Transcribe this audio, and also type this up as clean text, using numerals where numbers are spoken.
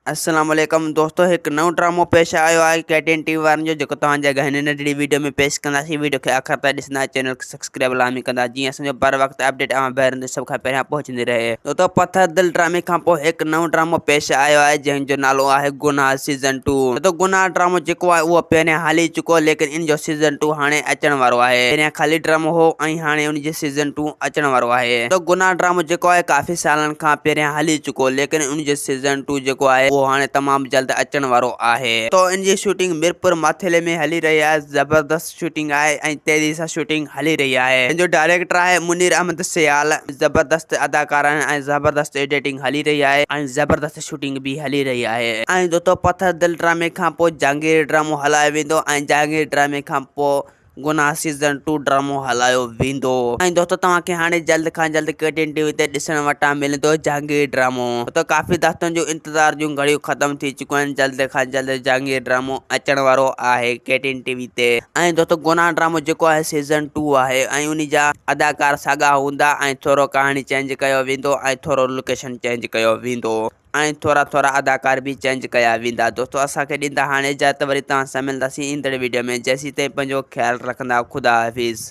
अस्सलाम वालेकुम दोस्तों, एक नओं ड्रामो पेश आयो आहे KTN TV वारनि जो, जेको तव्हांजे अॻ हिन नंढड़ी वीडियो में पेश कंदासीं। वीडियो खे आख़िर ताईं ॾिसंदा, चैनल खे सब्सक्राइब लाज़मी कंदा, जीअं असांजो बर वक़्तु अपडेट अवां ॿाहिरि सभ खां पहिरियां पहुचंदी रहे। दोस्तों, पत्थर दिल ड्रामे खां पोइ हिकु नओं ड्रामो पेश आयो आहे, जंहिंजो नालो आहे गुनाह सीज़न 2। दोस्तों, गुनाह ड्रामो जेको आहे उहो पहिरियां हली चुको, लेकिन इन जो सीज़न 2 हाणे अचण वारो आहे। पहिरियां ख़ाली ड्रामो हो ऐं हाणे उन जी सीज़न 2 अचण वारो आहे। तो गुनाह ड्रामो जेको आहे काफ़ी सालनि खां पहिरियां हली चुको, लेकिन उन जो सीज़न 2 जेको आहे वो हाणे तमामु जल्द अचण वारो आहे। तो इन जी शूटिंग मीरपुर माथेले में हली रही आहे। ज़बरदस्त शूटिंग आहे ऐं तेज़ी सां शूटिंग हली रही आहे। इन जो डायरेक्टर आहे मुनीर अहमद सियाल। ज़बरदस्त अदाकार आहिनि ऐं ज़बरदस्त एडिटिंग हली रही आहे ऐं ज़बरदस्त शूटिंग भी हली रही आहे। ऐं दोस्तों, पत्थर दिल ड्रामे खां पोइ जहांगीर ड्रामो हलायो वेंदो ऐं जहांगीर ड्रामे खां पोइ गुनाह सीज़न 2 ड्रामो हलायो वेंदो। ऐं दोस्तों, तव्हांखे हाणे जल्द खां जल्द KTN TV ते ॾिसण वटां मिलंदो जहांगीर ड्रामो। तो काफ़ी दोस्तनि जो इंतज़ार जूं घड़ियूं ख़त्म थी चुकियूं आहिनि। जल्द खां जल्द जहांगीर ड्रामो अचण वारो आहे KTN TV ते। ऐं दोस्तों, गुनाह ड्रामो जेको आहे सीज़न 2 आहे ऐं उन जा अदाकार साॻा हूंदा ऐं थोरो कहाणी चेंज कयो वेंदो ऐं थोरो लोकेशन चेंज कयो वेंदो ऐं थोरा थोरा अदाकार भी चेंज कया वेंदा। दोस्तों, असांखे ॾींदा हाणे इजाज़त, वरी तव्हां सां मिलंदासीं ईंदड़ वीडियो में। जेसीं ताईं पंहिंजो ख़्यालु रखंदा। ख़ुदा हाफ़िज़।